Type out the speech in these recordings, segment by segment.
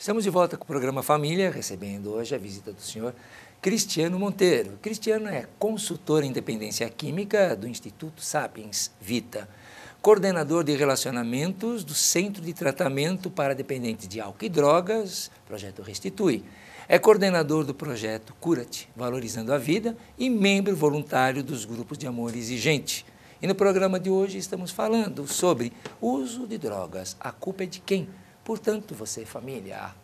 Estamos de volta com o programa Família, recebendo hoje a visita do senhor Cristiano Monteiro. Cristiano é consultor em dependência química do Instituto Sapiens Vita, coordenador de relacionamentos do Centro de Tratamento para Dependentes de Álcool e Drogas, Projeto Restitui. É coordenador do projeto Cura-te, Valorizando a Vida e membro voluntário dos grupos de amor exigente. E no programa de hoje estamos falando sobre uso de drogas. A culpa é de quem? Portanto, você, família,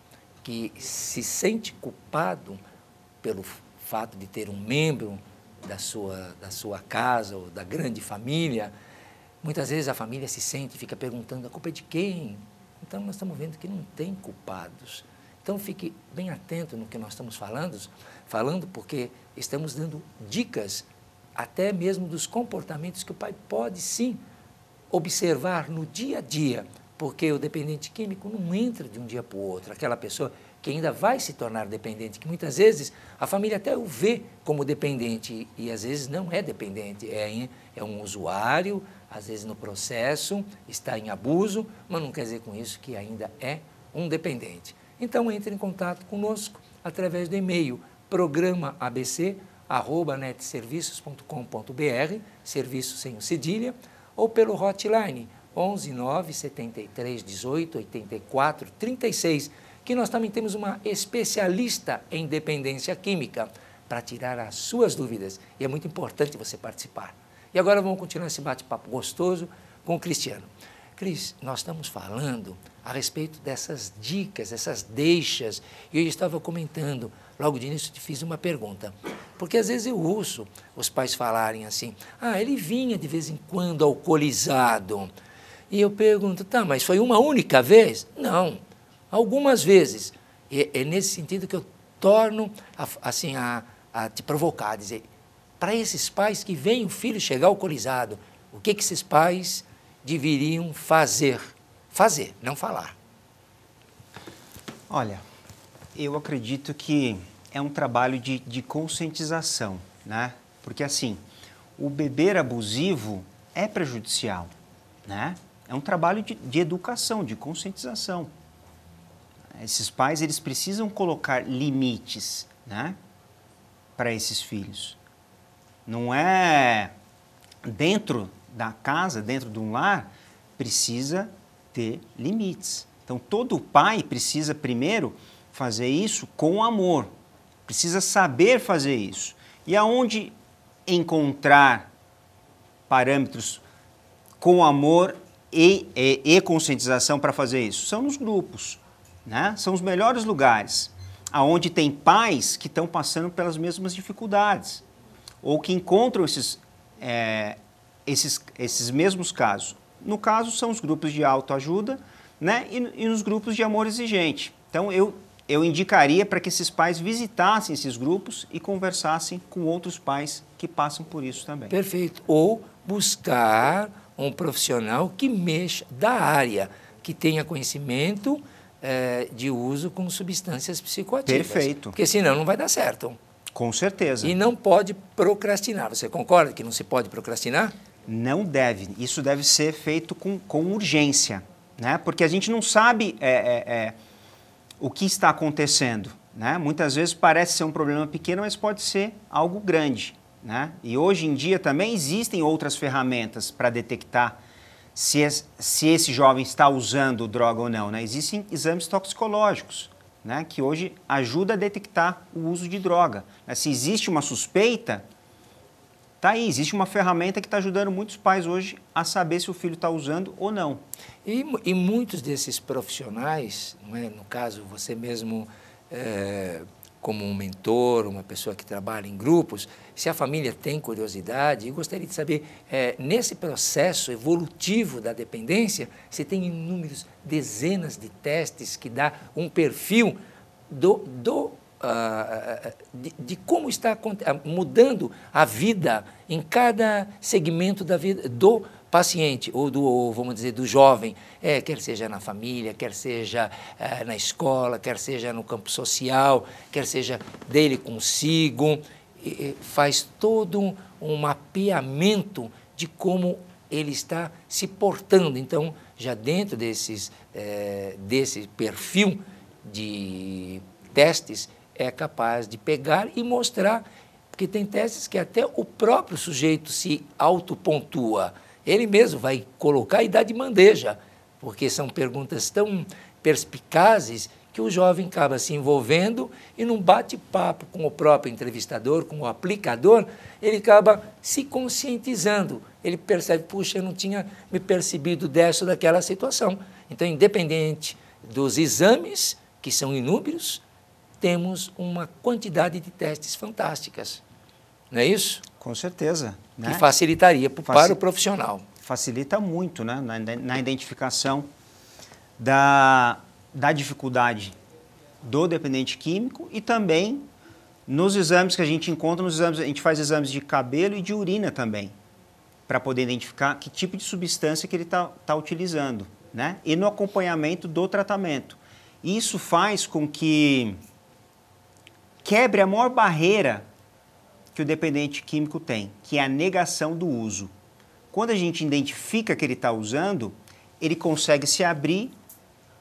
que se sente culpado pelo fato de ter um membro da sua casa ou da grande família, muitas vezes a família se sente e fica perguntando, a culpa é de quem? Então, nós estamos vendo que não tem culpados. Então, fique bem atento no que nós estamos falando porque estamos dando dicas até mesmo dos comportamentos que o pai pode, sim, observar no dia a dia, porque o dependente químico não entra de um dia para o outro. Aquela pessoa que ainda vai se tornar dependente, que muitas vezes a família até o vê como dependente e às vezes não é dependente, é um usuário, às vezes no processo, está em abuso, mas não quer dizer com isso que ainda é um dependente. Então, entre em contato conosco através do e-mail programaabc@netserviços.com.br, serviço sem o cedilha, ou pelo hotline 11 9 73 18 84 36, que nós também temos uma especialista em dependência química para tirar as suas dúvidas. E é muito importante você participar. E agora vamos continuar esse bate-papo gostoso com o Cristiano. Cris, nós estamos falando a respeito dessas dicas, essas deixas, e eu estava comentando, logo de início te fiz uma pergunta, porque às vezes eu ouço os pais falarem assim, ele vinha de vez em quando alcoolizado, e eu pergunto, tá, mas foi uma única vez? Não, algumas vezes. É nesse sentido que eu torno a te provocar, a dizer, para esses pais que veem o filho chegar alcoolizado, o que esses pais deveriam fazer? Fazer, não falar. Olha, eu acredito que é um trabalho de conscientização, né? Porque assim, o beber abusivo é prejudicial, né? É um trabalho de educação, de conscientização. Esses pais, eles precisam colocar limites, né, para esses filhos. Não é dentro da casa, dentro de um lar, precisa ter limites. Então, todo pai precisa primeiro fazer isso com amor, precisa saber fazer isso. E aonde encontrar parâmetros com amor e conscientização para fazer isso? São nos grupos, né? São os melhores lugares, aonde tem pais que estão passando pelas mesmas dificuldades, ou que encontram esses mesmos casos. No caso, são os grupos de autoajuda, né? E nos grupos de amor exigente. Então, eu indicaria para que esses pais visitassem esses grupos e conversassem com outros pais que passam por isso também. Perfeito. Ou buscar um profissional que mexa da área, que tenha conhecimento de uso com substâncias psicoativas. Perfeito. Porque senão não vai dar certo. Com certeza. E não pode procrastinar. Você concorda que não se pode procrastinar? Não deve. Isso deve ser feito com urgência, né? Porque a gente não sabe o que está acontecendo, né? Muitas vezes parece ser um problema pequeno, mas pode ser algo grande, né? E hoje em dia também existem outras ferramentas para detectar se esse jovem está usando droga ou não, né? Existem exames toxicológicos, né, que hoje ajuda a detectar o uso de droga. Se existe uma suspeita, tá aí, existe uma ferramenta que está ajudando muitos pais hoje a saber se o filho está usando ou não. E muitos desses profissionais, não é? No caso, você mesmo, como um mentor, uma pessoa que trabalha em grupos, se a família tem curiosidade, eu gostaria de saber, nesse processo evolutivo da dependência, você tem inúmeros, dezenas de testes que dá um perfil de como está mudando a vida em cada segmento da vida do paciente ou vamos dizer, do jovem, quer seja na família, quer seja na escola, quer seja no campo social, quer seja dele consigo, faz todo um mapeamento de como ele está se portando. Então, já dentro desse perfil de testes é capaz de pegar e mostrar, porque tem testes que até o próprio sujeito se autopontua. Ele mesmo vai colocar e dar de bandeja, porque são perguntas tão perspicazes que o jovem acaba se envolvendo e num bate-papo com o próprio entrevistador, com o aplicador, ele acaba se conscientizando. Ele percebe, puxa, eu não tinha me percebido dessa ou daquela situação. Então, independente dos exames, que são inúmeros, temos uma quantidade de testes fantásticas. Não é isso? Com certeza. Né? Que facilitaria para o profissional. Facilita muito, né? Na identificação da dificuldade do dependente químico e também nos exames que a gente encontra, a gente faz exames de cabelo e de urina também, para poder identificar que tipo de substância que ele está utilizando, né? E no acompanhamento do tratamento. Isso faz com que quebre a maior barreira que o dependente químico tem, que é a negação do uso. Quando a gente identifica que ele está usando, ele consegue se abrir,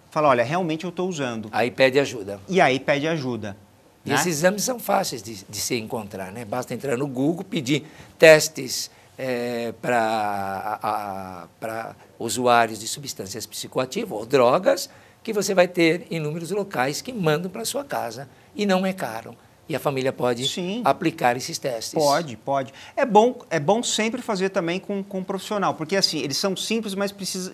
falar, olha, realmente eu estou usando. Aí pede ajuda. E aí pede ajuda. E né? esses exames são fáceis de se encontrar, né? Basta entrar no Google, pedir testes para usuários de substâncias psicoativas ou drogas, que você vai ter inúmeros locais que mandam para a sua casa e não é caro. E a família pode aplicar esses testes. Pode. É bom sempre fazer também com um profissional, porque assim, eles são simples,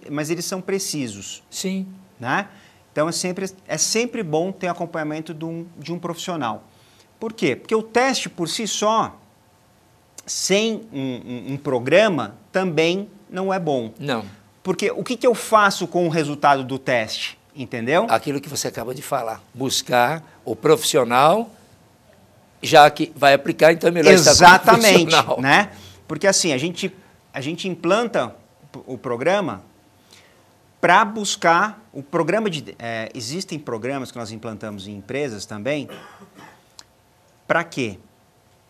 mas eles são precisos. Sim. Né? Então é sempre bom ter acompanhamento de um profissional. Por quê? Porque o teste por si só, sem um programa, também não é bom. Não. Porque o que eu faço com o resultado do teste? Entendeu? Aquilo que você acaba de falar. Buscar o profissional, já que vai aplicar, então é melhor estar com o profissional. Né? Porque assim, a gente implanta o programa para buscar o programa de... existem programas que nós implantamos em empresas também. Para quê?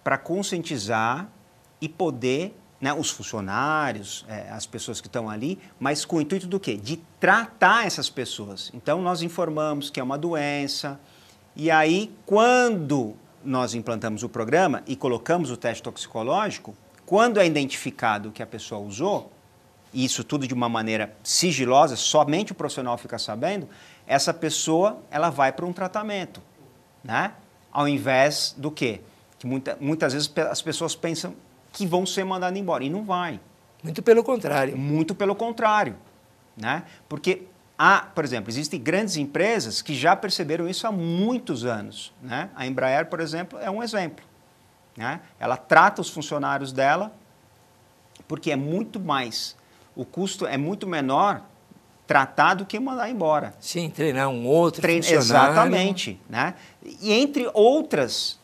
Para conscientizar e poder, né, os funcionários, as pessoas que estão ali, mas com o intuito do quê? De tratar essas pessoas. Então, nós informamos que é uma doença, e aí, quando nós implantamos o programa e colocamos o teste toxicológico, quando é identificado que a pessoa usou, e isso tudo de uma maneira sigilosa, somente o profissional fica sabendo, essa pessoa ela vai para um tratamento, né? Ao invés do quê? Que muitas vezes as pessoas pensam que vão ser mandadas embora, e não vai. Muito pelo contrário. Muito pelo contrário, né? Porque, por exemplo, existem grandes empresas que já perceberam isso há muitos anos, né? A Embraer, por exemplo, é um exemplo, né? Ela trata os funcionários dela porque é muito mais... O custo é muito menor tratar do que mandar embora. Sim, treinar um outro funcionário. Exatamente. Né? E entre outras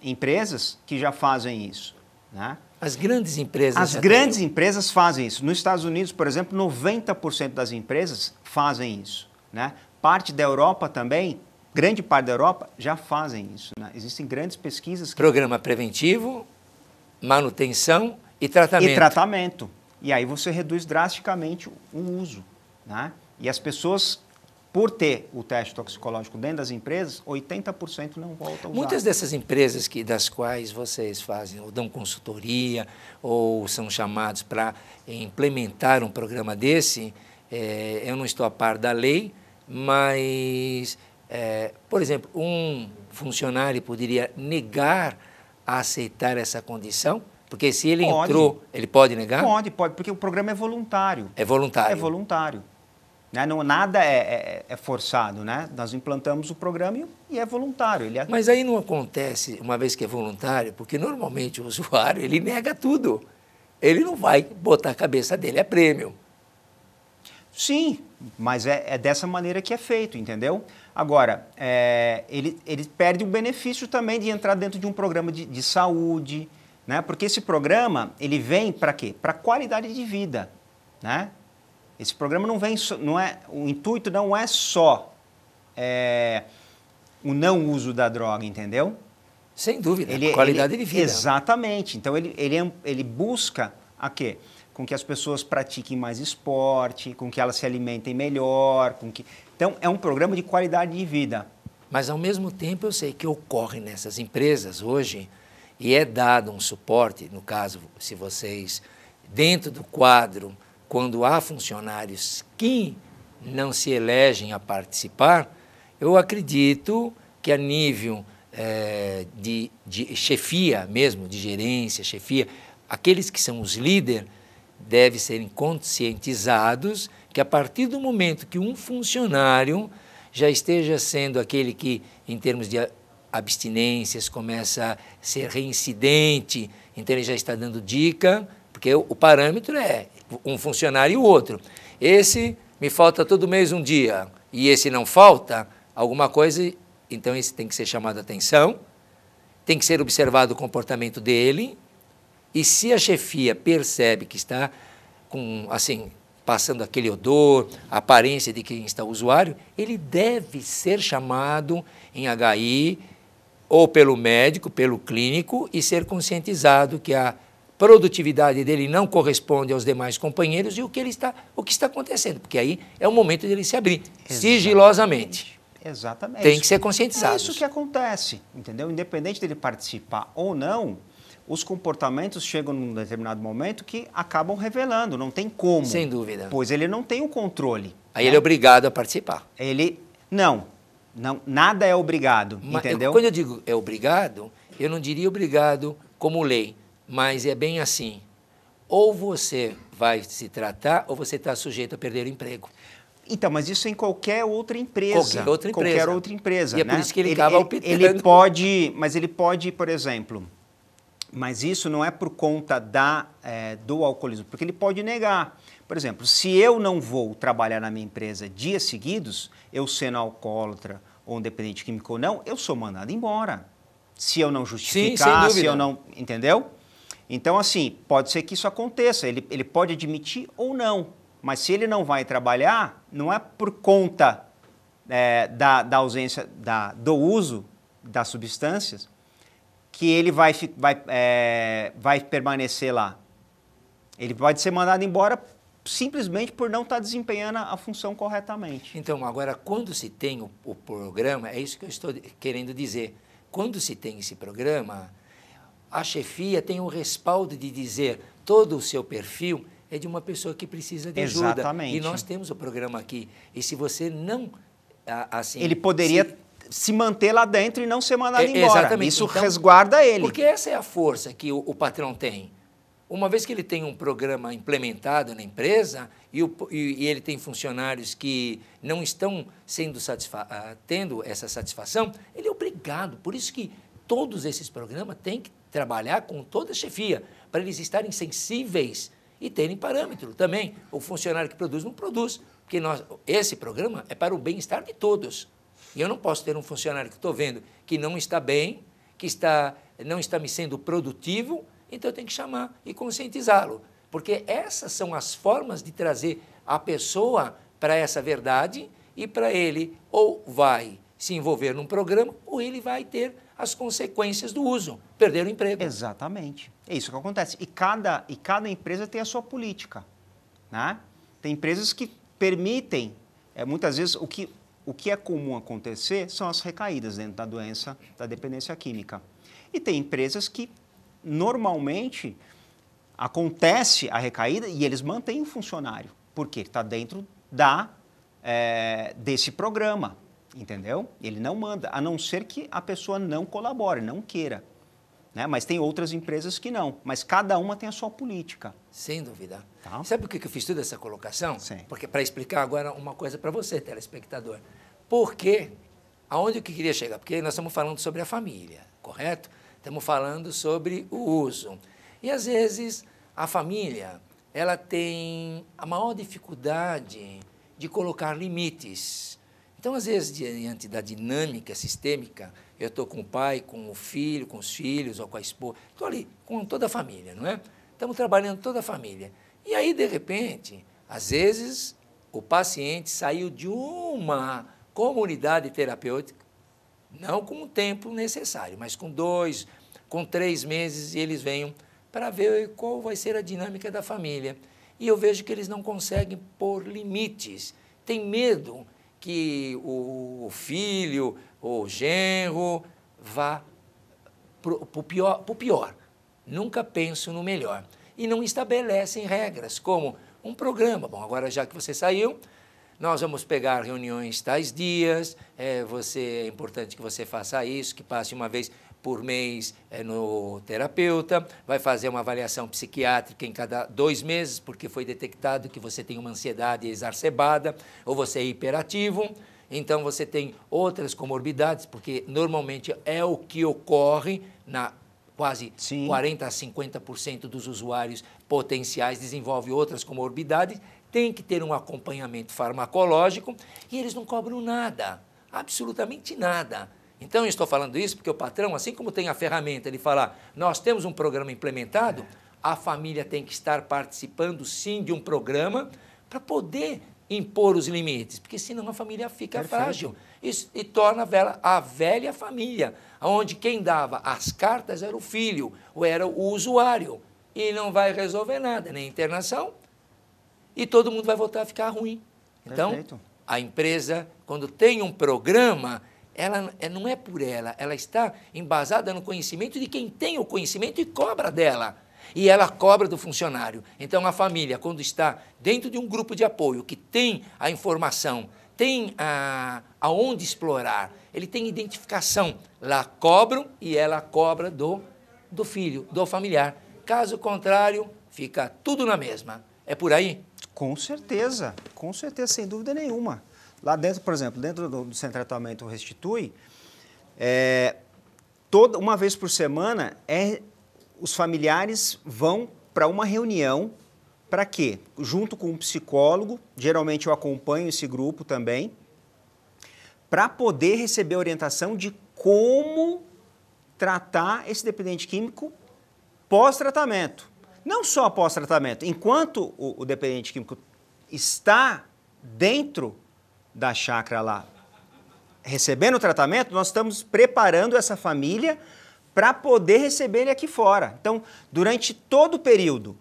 empresas que já fazem isso. Né? As grandes empresas As grandes empresas fazem isso. Nos Estados Unidos, por exemplo, 90% das empresas fazem isso. Né? Parte da Europa também, grande parte da Europa, já fazem isso. Né? Existem grandes pesquisas... Programa preventivo, manutenção e tratamento. E aí você reduz drasticamente o uso. Né? E as pessoas, por ter o teste toxicológico dentro das empresas, 80% não voltam a usar. Muitas dessas empresas das quais vocês fazem, ou dão consultoria, ou são chamados para implementar um programa desse, eu não estou a par da lei, mas, por exemplo, um funcionário poderia negar a aceitar essa condição? Porque se ele entrou, ele pode negar? Pode, porque o programa é voluntário. É voluntário. É voluntário. Né? Não, nada é forçado, né? Nós implantamos o programa e é voluntário. Mas aí não acontece, uma vez que é voluntário, porque normalmente o usuário, ele nega tudo. Ele não vai botar a cabeça dele a prêmio. Sim, mas é dessa maneira que é feito, entendeu? Agora, ele perde o benefício também de entrar dentro de um programa de saúde, né? Porque esse programa, ele vem para quê? Para qualidade de vida, né? Esse programa não vem, o intuito não é só o não uso da droga, entendeu? Sem dúvida, qualidade de vida. Exatamente. Então, ele busca a quê? Com que as pessoas pratiquem mais esporte, com que elas se alimentem melhor, Então, é um programa de qualidade de vida. Mas, ao mesmo tempo, eu sei que ocorre nessas empresas hoje e é dado um suporte, no caso, se vocês, dentro do quadro, quando há funcionários que não se elegem a participar, eu acredito que a nível de chefia mesmo, de gerência, chefia, aqueles que são os líderes devem serem conscientizados que a partir do momento que um funcionário já esteja sendo aquele que, em termos de abstinências, começa a ser reincidente, então ele já está dando dica, porque o parâmetro é um funcionário e o outro. Esse me falta todo mês um dia e esse não falta, alguma coisa, então esse tem que ser chamado a atenção, tem que ser observado o comportamento dele, e se a chefia percebe que está com, assim, passando aquele odor, a aparência de quem está usuário, ele deve ser chamado em HI, ou pelo médico, pelo clínico, e ser conscientizado que a produtividade dele não corresponde aos demais companheiros e o que está acontecendo, porque aí é o momento de ele se abrir, sigilosamente. Exatamente. Tem que ser conscientizado. É isso que acontece, entendeu? Independente dele participar ou não, os comportamentos chegam num determinado momento que acabam revelando, não tem como. Sem dúvida. Pois ele não tem o controle. Aí ele é obrigado a participar. Não, nada é obrigado, entendeu? Quando eu digo é obrigado, eu não diria obrigado como lei, mas é bem assim. Ou você vai se tratar, ou você está sujeito a perder o emprego. Então, mas isso em qualquer outra empresa. Qualquer outra empresa. E é por isso que ele acaba optando. Ele pode, por exemplo, mas isso não é por conta do alcoolismo, porque ele pode negar. Por exemplo, se eu não vou trabalhar na minha empresa dias seguidos, eu sendo alcoólatra ou um dependente químico ou não, eu sou mandado embora. Se eu não justificar, se eu não... Entendeu? Então, assim, pode ser que isso aconteça. Ele pode admitir ou não. Mas se ele não vai trabalhar, não é por conta da ausência do uso das substâncias que ele vai permanecer lá. Ele pode ser mandado embora simplesmente por não estar desempenhando a função corretamente. Então, agora, quando se tem o programa, é isso que eu estou querendo dizer. Quando se tem esse programa, a chefia tem o respaldo de dizer todo o seu perfil é de uma pessoa que precisa de ajuda. Exatamente. E nós temos o programa aqui. E se você não, assim... Ele poderia se manter lá dentro e não ser mandado embora. Exatamente. Isso então, resguarda ele. Porque essa é a força que o patrão tem. Uma vez que ele tem um programa implementado na empresa e ele tem funcionários que não estão tendo essa satisfação, ele é obrigado. Por isso que todos esses programas têm que trabalhar com toda a chefia, para eles estarem sensíveis e terem parâmetro também. O funcionário que produz não produz, porque esse programa é para o bem-estar de todos. E eu não posso ter um funcionário que estou vendo que não está bem, que não está me sendo produtivo, então eu tenho que chamar e conscientizá-lo. Porque essas são as formas de trazer a pessoa para essa verdade e para ele ou vai se envolver num programa ou ele vai ter as consequências do uso, perder o emprego. Exatamente. É isso que acontece. E cada empresa tem a sua política, né? Tem empresas que permitem, muitas vezes, o que é comum acontecer são as recaídas dentro da doença da dependência química. E tem empresas que, normalmente, acontece a recaída e eles mantêm o funcionário, porque está dentro desse programa. Entendeu? Ele não manda, a não ser que a pessoa não colabore, não queira. Né? Mas tem outras empresas que não. Mas cada uma tem a sua política. Sem dúvida. Tá? Sabe por que eu fiz toda essa colocação? Sim. Porque para explicar agora uma coisa para você, telespectador. Porque, aonde eu queria chegar? Porque nós estamos falando sobre a família, correto? Estamos falando sobre o uso. E, às vezes, a família, ela tem a maior dificuldade de colocar limites. Então, às vezes, diante da dinâmica sistêmica, eu estou com o pai, com o filho, com os filhos ou com a esposa, estou ali com toda a família, não é? Estamos trabalhando toda a família. E aí, de repente, às vezes, o paciente saiu de uma comunidade terapêutica, não com o tempo necessário, mas com 2, com 3 meses, e eles venham para ver qual vai ser a dinâmica da família. E eu vejo que eles não conseguem pôr limites, têm medo que o filho, o genro, vá para o pior. Nunca penso no melhor. E não estabelecem regras, como um programa. Bom, agora já que você saiu, nós vamos pegar reuniões tais dias, é importante que você faça isso, que passe uma vez por mês no terapeuta, vai fazer uma avaliação psiquiátrica em cada 2 meses, porque foi detectado que você tem uma ansiedade exacerbada, ou você é hiperativo, então você tem outras comorbidades, porque normalmente é o que ocorre na quase 40% a 50% dos usuários potenciais desenvolve outras comorbidades, tem que ter um acompanhamento farmacológico e eles não cobram nada, absolutamente nada. Então, eu estou falando isso porque o patrão, assim como tem a ferramenta de falar, nós temos um programa implementado, a família tem que estar participando, sim, de um programa para poder impor os limites, porque senão a família fica frágil e torna a velha família, onde quem dava as cartas era o filho ou era o usuário e não vai resolver nada, nem internação, e todo mundo vai voltar a ficar ruim. Então, a empresa, quando tem um programa, ela não é por ela está embasada no conhecimento de quem tem o conhecimento e cobra dela. E ela cobra do funcionário. Então, a família, quando está dentro de um grupo de apoio, que tem a informação, tem aonde explorar, ele tem identificação, lá cobram e ela cobra do filho, do familiar. Caso contrário, fica tudo na mesma. É por aí? Com certeza, sem dúvida nenhuma. Lá dentro, por exemplo, dentro do Centro de Tratamento Restitui, uma vez por semana, os familiares vão para uma reunião, para quê? Junto com um psicólogo, geralmente eu acompanho esse grupo também, para poder receber orientação de como tratar esse dependente químico pós-tratamento. Não só pós-tratamento, enquanto o dependente químico está dentro da chácara lá, recebendo o tratamento, nós estamos preparando essa família para poder receber ele aqui fora. Então, durante todo o período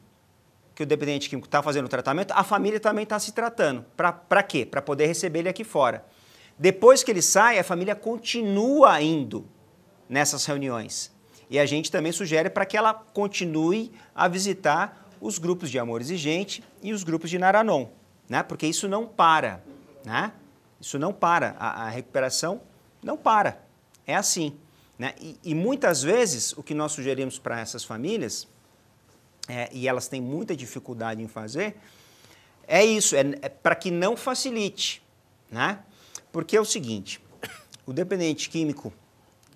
que o dependente químico está fazendo o tratamento, a família também está se tratando. Para quê? Para poder receber ele aqui fora. Depois que ele sai, a família continua indo nessas reuniões. E a gente também sugere para que ela continue a visitar os grupos de Amor Exigente e os grupos de Naranon, né? Porque isso não para, né? Isso não para, a recuperação não para, é assim, né? E muitas vezes o que nós sugerimos para essas famílias, e elas têm muita dificuldade em fazer, é isso, é para que não facilite, né? Porque é o seguinte, o dependente químico,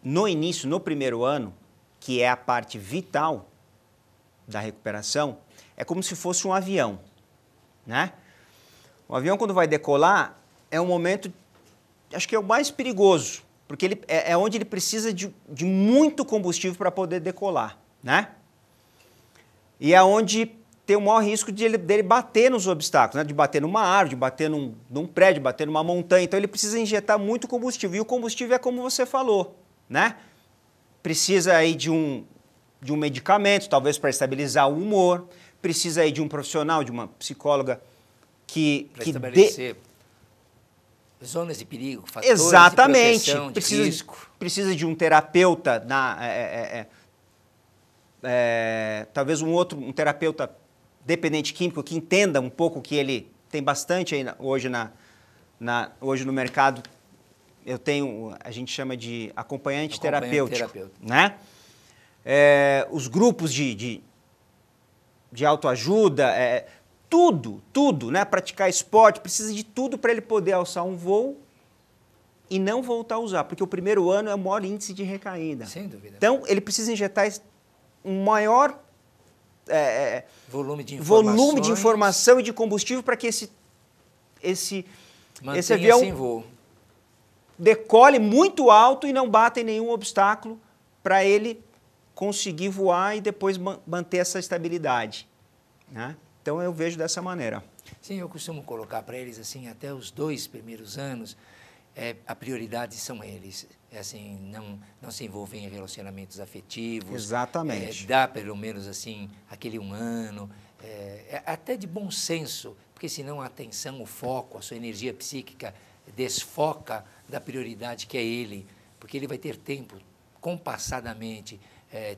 no início, no primeiro ano, que é a parte vital da recuperação, é como se fosse um avião, né? O avião, quando vai decolar, é um momento, acho que é o mais perigoso, porque ele é onde ele precisa de muito combustível para poder decolar, né? E é onde tem o maior risco dele bater nos obstáculos, né? De bater numa árvore, de bater num prédio, de bater numa montanha. Então ele precisa injetar muito combustível. E o combustível é como você falou, né? Precisa aí de um medicamento, talvez para estabilizar o humor, precisa aí de um profissional, de uma psicóloga que estabelecer zonas de perigo, fatores exatamente, de proteção, de risco. Precisa de um terapeuta, talvez um terapeuta dependente químico que entenda um pouco que ele tem bastante aí hoje no mercado. Eu tenho, a gente chama de acompanhante terapêutico, né? Os grupos de autoajuda, tudo, né? Praticar esporte, precisa de tudo para ele poder alçar um voo e não voltar a usar, porque o primeiro ano é o maior índice de recaída. Sem dúvida. Então, ele precisa injetar um maior volume de informação e de combustível para que esse avião em voo. Decole muito alto e não bata em nenhum obstáculo para ele conseguir voar e depois manter essa estabilidade, né? Então eu vejo dessa maneira. Sim, eu costumo colocar para eles assim, até os 2 primeiros anos, a prioridade são eles. Assim, não se envolver em relacionamentos afetivos. Exatamente. Dá pelo menos assim, aquele 1 ano, até de bom senso, porque senão a atenção, o foco, a sua energia psíquica desfoca da prioridade que é ele, porque ele vai ter tempo, compassadamente,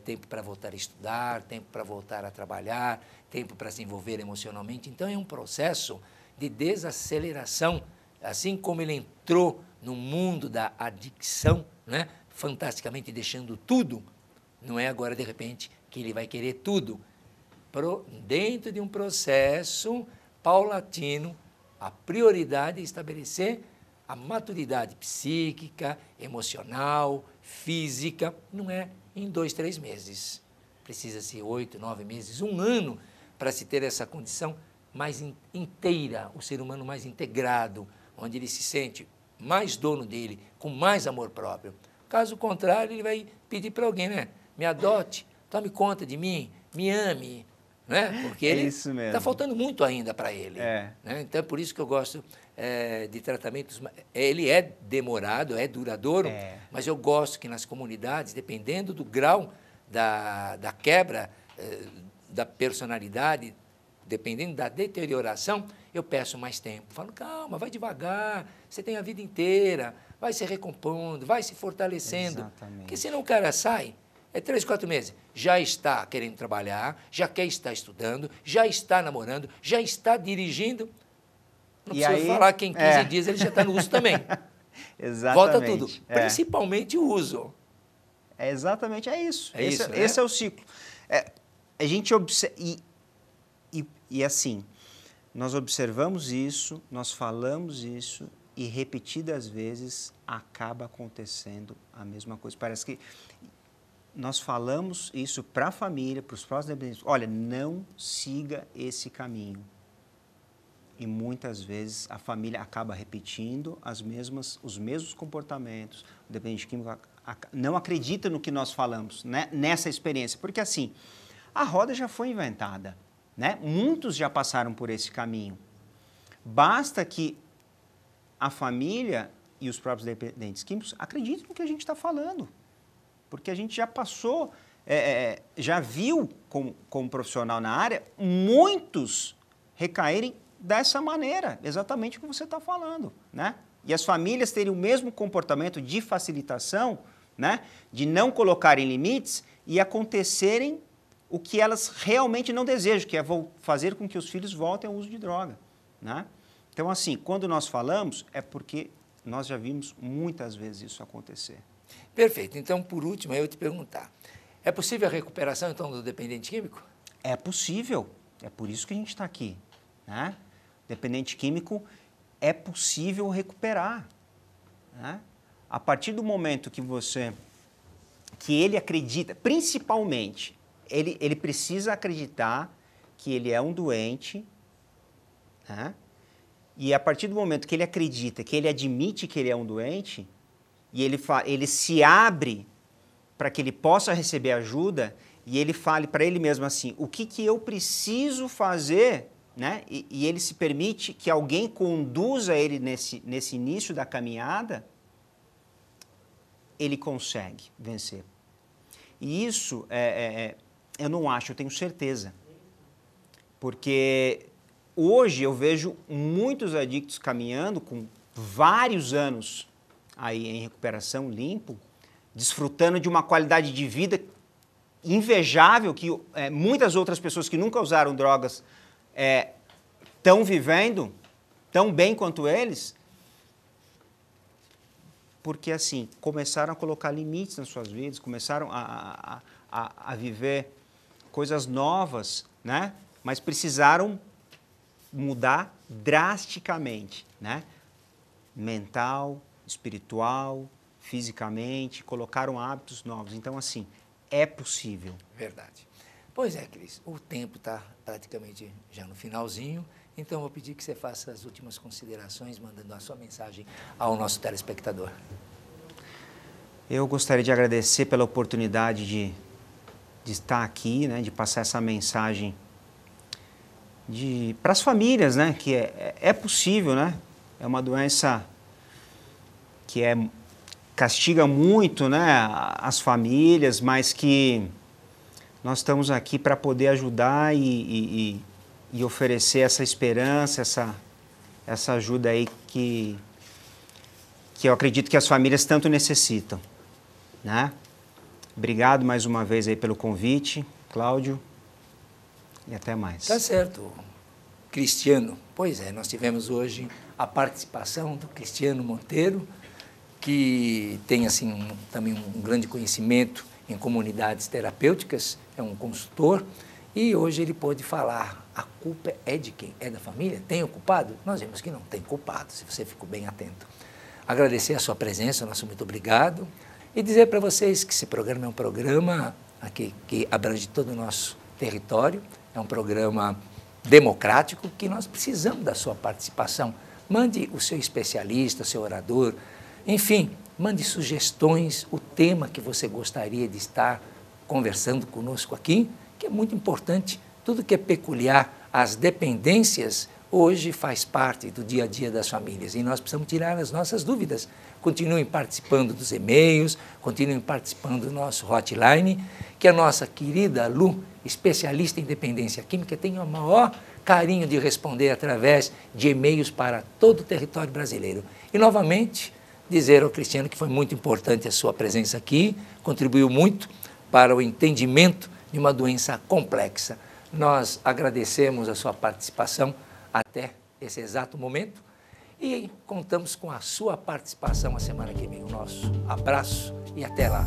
tempo para voltar a estudar, tempo para voltar a trabalhar, tempo para se envolver emocionalmente. Então, é um processo de desaceleração, assim como ele entrou no mundo da adicção, né, fantasticamente deixando tudo, não é agora, de repente, que ele vai querer tudo. Dentro de um processo paulatino, a prioridade é estabelecer a maturidade psíquica, emocional, física, não é em 2, 3 meses. Precisa-se 8, 9 meses, 1 ano para se ter essa condição mais inteira, o ser humano mais integrado, onde ele se sente mais dono dele, com mais amor próprio. Caso contrário, ele vai pedir para alguém, né? Me adote, tome conta de mim, me ame, né? Porque ele está faltando muito ainda para ele. Né? Então, é por isso que eu gosto de tratamentos. Ele é demorado, é duradouro, mas eu gosto que nas comunidades, dependendo do grau da quebra da personalidade, dependendo da deterioração, eu peço mais tempo. Falo, calma, vai devagar, você tem a vida inteira, vai se recompondo, vai se fortalecendo. Exatamente. Porque senão o cara sai, 3, 4 meses, já está querendo trabalhar, já quer estar estudando, já está namorando, já está dirigindo. Não precisa falar que em 15 dias ele já está no uso também. Exatamente. Volta tudo, principalmente o uso. Exatamente, é isso. Isso, né? Esse é o ciclo. A gente observa... E assim, nós observamos isso, nós falamos isso e repetidas vezes acaba acontecendo a mesma coisa. Parece que nós falamos isso para a família, para os próximos dependentes. Olha, não siga esse caminho. E muitas vezes a família acaba repetindo os mesmos comportamentos. O dependente químico não acredita no que nós falamos, né? Nessa experiência. Porque assim, a roda já foi inventada. Né? Muitos já passaram por esse caminho. Basta que a família e os próprios dependentes químicos acreditem no que a gente está falando. Porque a gente já passou, já viu como profissional na área, muitos recaírem dessa maneira, exatamente o que você está falando. Né? E as famílias terem o mesmo comportamento de facilitação, né? De não colocarem limites e acontecerem o que elas realmente não desejam, que é fazer com que os filhos voltem ao uso de droga. Né? Então, assim, quando nós falamos, é porque nós já vimos muitas vezes isso acontecer. Perfeito. Então, por último, eu te perguntar, é possível a recuperação, então, do dependente químico? É possível. É por isso que a gente está aqui. Né? Dependente químico é possível recuperar. Né? A partir do momento que ele acredita, principalmente, ele precisa acreditar que ele é um doente, né? E a partir do momento que ele acredita, que ele admite que ele é um doente, e ele se abre para que ele possa receber ajuda, e ele fale para ele mesmo assim, o que eu preciso fazer, né? E ele se permite que alguém conduza ele nesse início da caminhada, ele consegue vencer. E isso eu não acho, eu tenho certeza. Porque hoje eu vejo muitos adictos caminhando com vários anos aí em recuperação, limpo, desfrutando de uma qualidade de vida invejável que muitas outras pessoas que nunca usaram drogas estão vivendo tão bem quanto eles, porque assim, começaram a colocar limites nas suas vidas, começaram a viver coisas novas, né? Mas precisaram mudar drasticamente, né? Mental, espiritual, fisicamente, colocaram hábitos novos. Então, assim, é possível. Verdade. Pois é, Cris, o tempo está praticamente já no finalzinho, então eu vou pedir que você faça as últimas considerações, mandando a sua mensagem ao nosso telespectador. Eu gostaria de agradecer pela oportunidade de estar aqui, né, de passar essa mensagem para as famílias, né, que é possível, né? É uma doença que castiga muito, né, as famílias, mas que nós estamos aqui para poder ajudar e oferecer essa esperança, essa ajuda aí que que eu acredito que as famílias tanto necessitam, né? Obrigado mais uma vez aí pelo convite, Cláudio, e até mais. Tá certo, Cristiano. Pois é, nós tivemos hoje a participação do Cristiano Monteiro, que tem assim também um grande conhecimento em comunidades terapêuticas, é um consultor, e hoje ele pôde falar, a culpa é de quem? É da família? Tem o culpado? Nós vimos que não tem culpado, se você ficou bem atento. Agradecer a sua presença, nosso muito obrigado, e dizer para vocês que esse programa é um programa aqui, que abrange todo o nosso território, é um programa democrático que nós precisamos da sua participação. Mande o seu especialista, o seu orador, enfim, mande sugestões, o tema que você gostaria de estar conversando conosco aqui, que é muito importante. Tudo que é peculiar às dependências hoje faz parte do dia a dia das famílias e nós precisamos tirar as nossas dúvidas. Continuem participando dos e-mails, continuem participando do nosso hotline, que a nossa querida Lu, especialista em dependência química, tem o maior carinho de responder através de e-mails para todo o território brasileiro. E, novamente, dizer ao Cristiano que foi muito importante a sua presença aqui, contribuiu muito para o entendimento de uma doença complexa. Nós agradecemos a sua participação até esse exato momento e contamos com a sua participação a semana que vem. O nosso abraço e até lá.